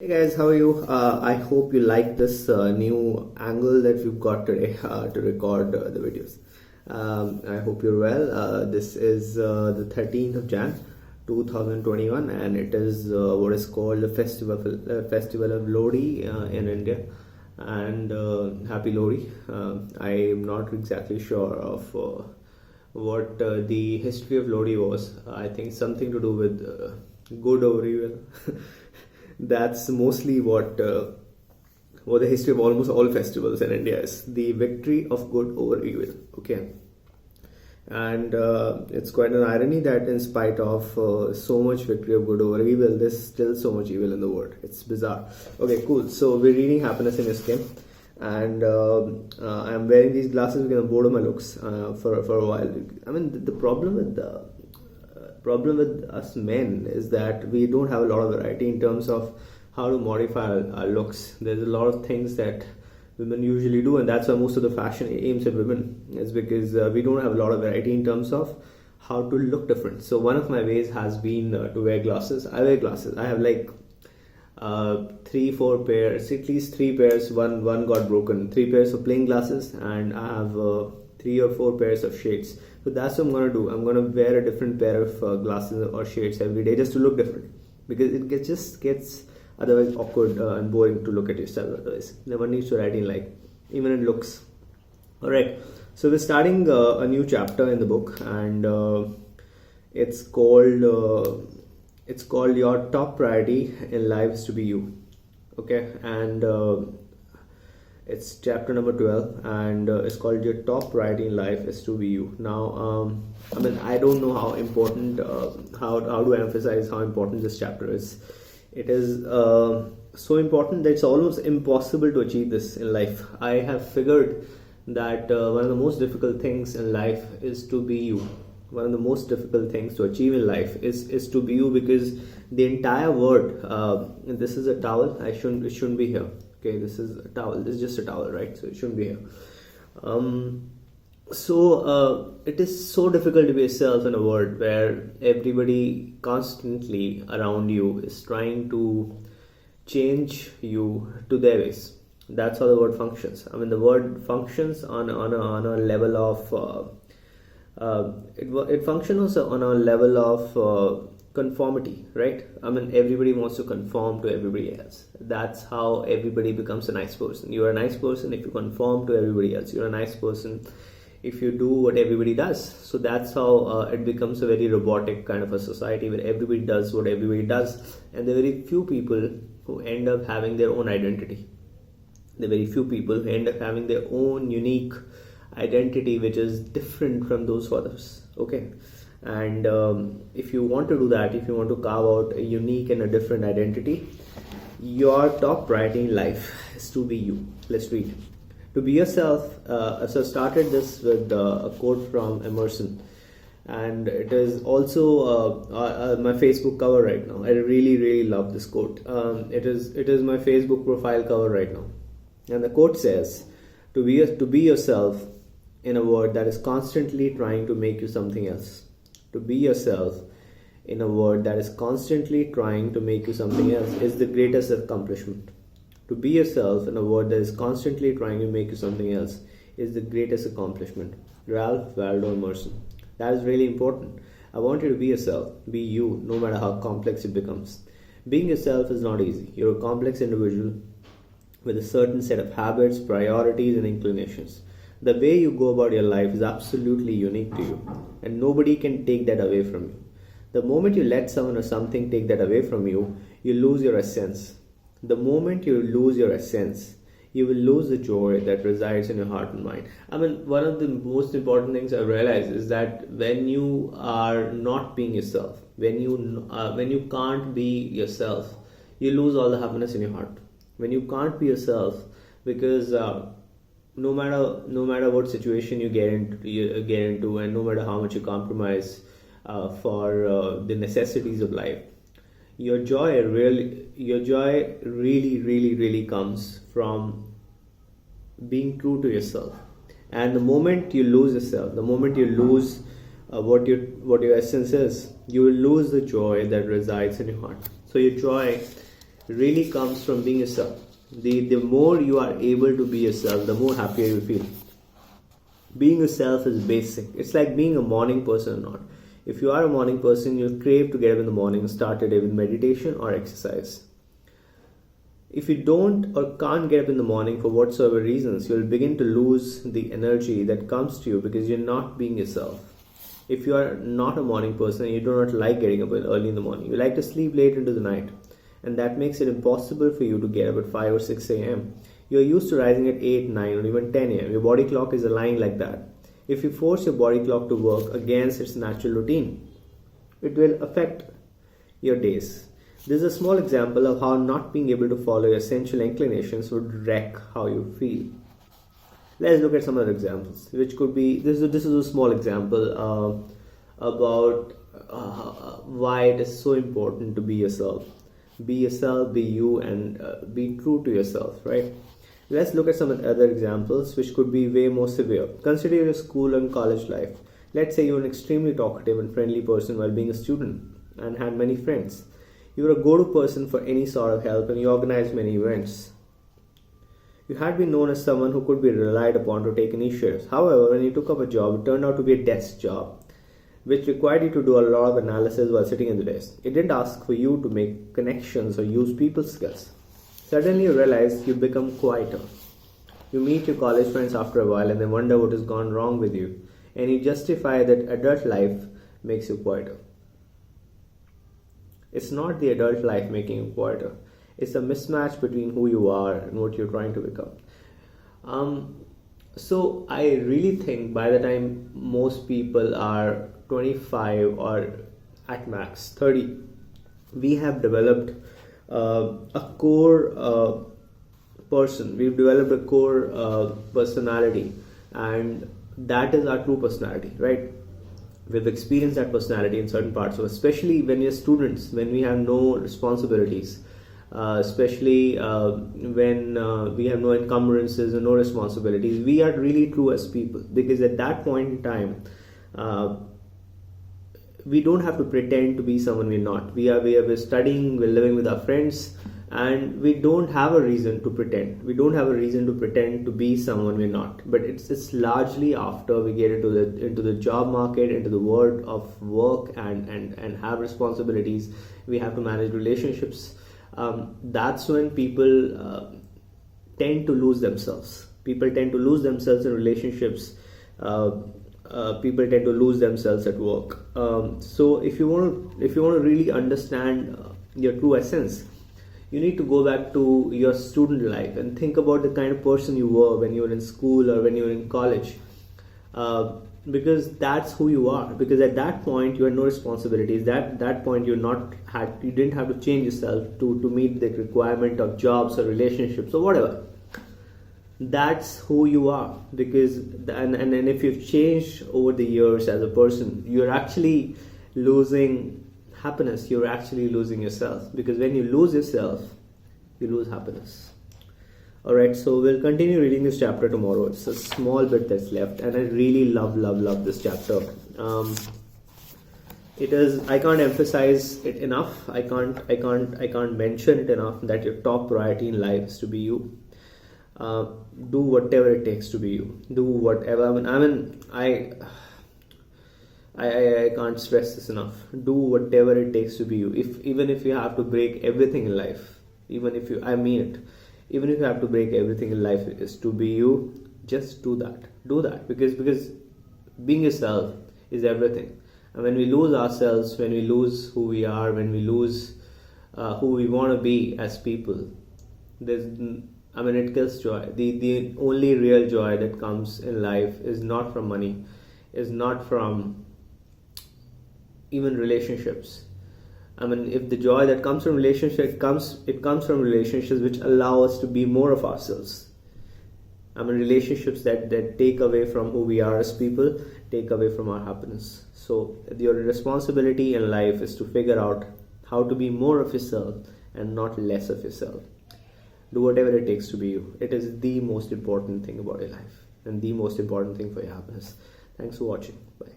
Hey guys, how are you? I hope you like this new angle that we've got today to record the videos. I hope you're well. This is the 13th of Jan 2021, and it is what is called the Festival of Lodi in India. And happy Lodi. I am not exactly sure of what the history of Lodi was. I think something to do with good over evil. That's mostly what the history of almost all festivals in India is: the victory of good over evil. Okay, and it's quite an irony that in spite of so much victory of good over evil, there's still so much evil in the world. It's bizarre. Okay, cool. So we're reading Happiness in Your Skin, and I'm wearing these glasses because I'm bored of my looks for a while. I mean, the problem with us men is that we don't have a lot of variety in terms of how to modify our looks. There's a lot of things that women usually do, and that's why most of the fashion aims at women, is because we don't have a lot of variety in terms of how to look different. So one of my ways has been to wear glasses. I wear glasses. I have like 3-4 pairs, at least 3 pairs. One got broken. 3 pairs of plain glasses, and I have 3 or 4 pairs of shades. So that's what I'm gonna do. I'm gonna wear a different pair of glasses or shades every day just to look different, because it just gets otherwise awkward and boring to look at yourself. Otherwise, one needs variety in life, even in looks. All right. So we're starting a new chapter in the book, and it's called Your Top Priority in Life is to Be You. Okay, and it's chapter number 12, and it's called Your Top Priority in Life is to Be You. Now, I mean, I don't know how important, how to emphasize how important this chapter is. It is so important that it's almost impossible to achieve this in life. I have figured that one of the most difficult things in life is to be you. One of the most difficult things to achieve in life is to be you, because the entire word, this is a towel. It shouldn't be here. Okay, this is a towel. This is just a towel, right? So it shouldn't be here. It is so difficult to be yourself in a world where everybody constantly around you is trying to change you to their ways. That's how the word functions. I mean, the word functions on a level of it functions on a level of conformity, right? I mean, everybody wants to conform to everybody else. That's how everybody becomes a nice person. You're a nice person if you conform to everybody else. You're a nice person if you do what everybody does. So that's how it becomes a very robotic kind of a society where everybody does what everybody does, and there are very few people who end up having their own identity. There are very few people who end up having their own unique identity, which is different from those of others. Okay, and if you want to do that, if you want to carve out a unique and a different identity, your top priority in life is to be you. Let's read. To be yourself. So I started this with a quote from Emerson, and it is also my Facebook cover right now. I really love this quote. It is my Facebook profile cover right now, and the quote says, to be yourself in a world that is constantly trying to make you something else. To be yourself in a world that is constantly trying to make you something else is the greatest accomplishment. To be yourself in a world that is constantly trying to make you something else is the greatest accomplishment. Ralph Waldo Emerson. That is really important. I want you to be yourself. Be you, no matter how complex it becomes. Being yourself is not easy. You're a complex individual with a certain set of habits, priorities, and inclinations. The way you go about your life is absolutely unique to you, and nobody can take that away from you. The moment you let someone or something take that away from you, you lose your essence. The moment you lose your essence, you will lose the joy that resides in your heart and mind. I mean, one of the most important things I realized is that when you are not being yourself, when you can't be yourself, you lose all the happiness in your heart. When you can't be yourself, because no matter what situation you get into, and no matter how much you compromise for the necessities of life, your joy really comes from being true to yourself. And the moment you lose yourself, the moment you lose what your essence is, you will lose the joy that resides in your heart. So your joy really comes from being yourself. The more you are able to be yourself, the more happier you feel. Being yourself is basic. It's like being a morning person or not. If you are a morning person, you'll crave to get up in the morning and start your day with meditation or exercise. If you don't or can't get up in the morning for whatsoever reasons, you'll begin to lose the energy that comes to you because you're not being yourself. If you are not a morning person, you do not like getting up early in the morning. You like to sleep late into the night, and that makes it impossible for you to get up at 5 or 6 a.m. You're used to rising at 8, 9 or even 10 a.m. Your body clock is aligned like that. If you force your body clock to work against its natural routine, it will affect your days. This is a small example of how not being able to follow your sensual inclinations would wreck how you feel. Let's look at some other examples, which could be this is a small example about why it is so important to be yourself. Be yourself, be you, and be true to yourself, right? Let's look at some other examples which could be way more severe. Consider your school and college life. Let's say you're an extremely talkative and friendly person while being a student and had many friends. You were a go-to person for any sort of help and you organized many events. You had been known as someone who could be relied upon to take initiatives. However, when you took up a job, it turned out to be a desk job, which required you to do a lot of analysis while sitting in the desk. It didn't ask for you to make connections or use people skills. Suddenly you realize you become quieter. You meet your college friends after a while and they wonder what has gone wrong with you. And you justify that adult life makes you quieter. It's not the adult life making you quieter. It's a mismatch between who you are and what you're trying to become. So I really think by the time most people are 25 or at max 30, we have developed a core person. We've developed a core personality, and that is our true personality, right? We've experienced that personality in certain parts. So especially when we are students, when we have no responsibilities, especially when we have no encumbrances and no responsibilities, we are really true as people, because at that point in time we don't have to pretend to be someone we're not. We're studying, we're living with our friends, and we don't have a reason to pretend. We don't have a reason to pretend to be someone we're not. But it's largely after we get into the job market, into the world of work, and have responsibilities. We have to manage relationships. That's when people tend to lose themselves. People tend to lose themselves in relationships. People tend to lose themselves at work. So if you want to really understand your true essence, you need to go back to your student life and think about the kind of person you were when you were in school or when you were in college, because that's who you are. Because at that point you had no responsibilities. That point you didn't have to change yourself to meet the requirement of jobs or relationships or whatever. That's who you are. Because and if you've changed over the years as a person, you're actually losing happiness. You're actually losing yourself, because when you lose yourself, you lose happiness. Alright, so we'll continue reading this chapter tomorrow. It's a small bit that's left, and I really love this chapter. It is, I can't emphasize it enough. I can't mention it enough that your top priority in life is to be you. Do whatever it takes to be you. Do whatever. I can't stress this enough. Do whatever it takes to be you. Even if you have to break everything in life, even if you have to break everything in life is to be you, just do that. Do that, because being yourself is everything. And when we lose ourselves, when we lose who we are, when we lose who we want to be as people, it kills joy. The only real joy that comes in life is not from money, is not from even relationships. If the joy that comes from relationships, it comes from relationships which allow us to be more of ourselves. Relationships that take away from who we are as people, take away from our happiness. So your responsibility in life is to figure out how to be more of yourself and not less of yourself. Do whatever it takes to be you. It is the most important thing about your life and the most important thing for your happiness. Thanks for watching. Bye.